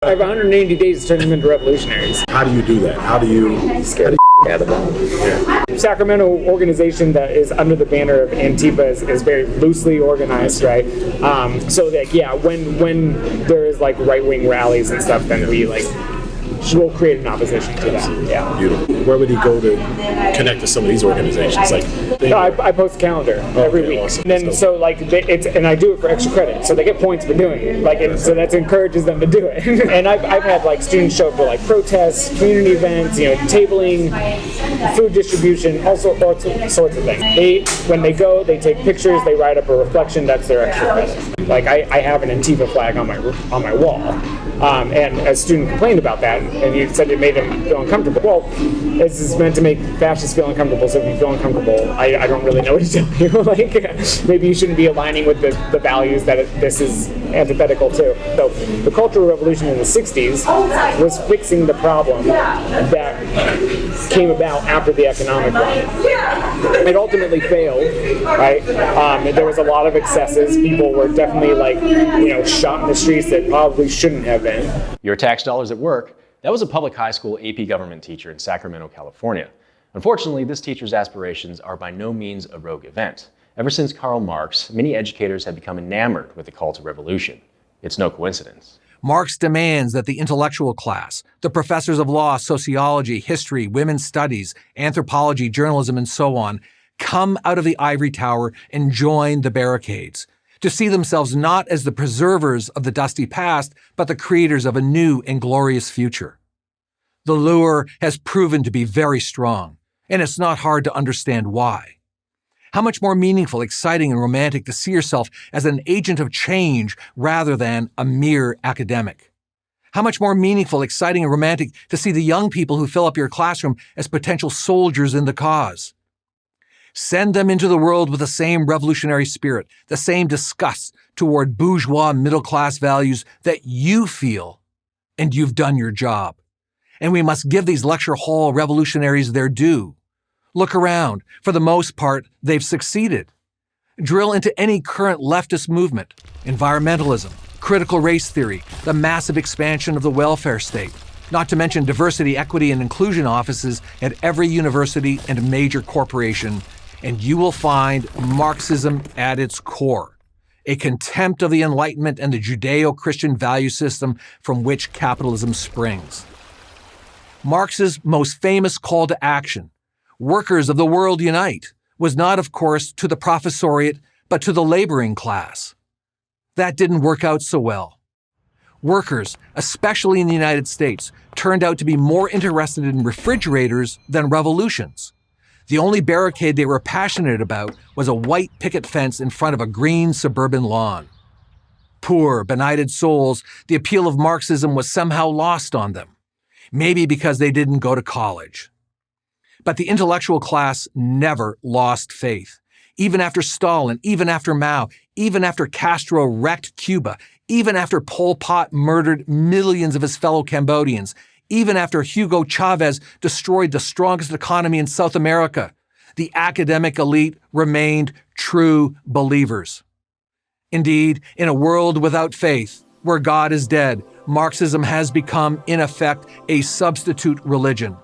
I have 180 days to turn them into revolutionaries. How do you do that? How do you Scare the out of them. Yeah. Sacramento organization that is under the banner of Antifa is very loosely organized, right? So that, yeah, when there is like right-wing rallies and stuff, then we'll create an opposition to that. Yeah. Beautiful. Where would he go to connect to some of these organizations? I post a calendar every week, awesome. And then so and I do it for extra credit, so they get points for doing it. So that encourages them to do it. And I've had students show up for protests, community events, tabling, food distribution, all sorts of things. When they go, they take pictures, they write up a reflection. That's their extra credit. I have an Antifa flag on my wall, and a student complained about that. And he said it made him feel uncomfortable. Well, this is meant to make fascists feel uncomfortable, so if you feel uncomfortable, I don't really know what to tell you. Maybe you shouldn't be aligning with the values that this is antithetical to. So the Cultural Revolution in the 60s was fixing the problem that came about after the economic one. It ultimately failed, right? There was a lot of excesses. People were definitely shot in the streets that probably shouldn't have been. Your tax dollars at work. That was a public high school AP government teacher in Sacramento, California. Unfortunately, this teacher's aspirations are by no means a rogue event. Ever since Karl Marx, many educators have become enamored with the call to revolution. It's no coincidence. Marx demands that the intellectual class, the professors of law, sociology, history, women's studies, anthropology, journalism, and so on, come out of the ivory tower and join the barricades, to see themselves not as the preservers of the dusty past, but the creators of a new and glorious future. The lure has proven to be very strong, and it's not hard to understand why. How much more meaningful, exciting, and romantic to see yourself as an agent of change rather than a mere academic. How much more meaningful, exciting, and romantic to see the young people who fill up your classroom as potential soldiers in the cause. Send them into the world with the same revolutionary spirit, the same disgust toward bourgeois middle-class values that you feel, and you've done your job. And we must give these lecture hall revolutionaries their due. Look around. For the most part, they've succeeded. Drill into any current leftist movement, environmentalism, critical race theory, the massive expansion of the welfare state, not to mention diversity, equity, and inclusion offices at every university and major corporation, and you will find Marxism at its core, a contempt of the Enlightenment and the Judeo-Christian value system from which capitalism springs. Marx's most famous call to action, "Workers of the world unite," was not, of course, to the professoriate, but to the laboring class. That didn't work out so well. Workers, especially in the United States, turned out to be more interested in refrigerators than revolutions. The only barricade they were passionate about was a white picket fence in front of a green suburban lawn. Poor, benighted souls, the appeal of Marxism was somehow lost on them. Maybe because they didn't go to college. But the intellectual class never lost faith. Even after Stalin, even after Mao, even after Castro wrecked Cuba, even after Pol Pot murdered millions of his fellow Cambodians, even after Hugo Chavez destroyed the strongest economy in South America, the academic elite remained true believers. Indeed, in a world without faith, where God is dead, Marxism has become, in effect, a substitute religion.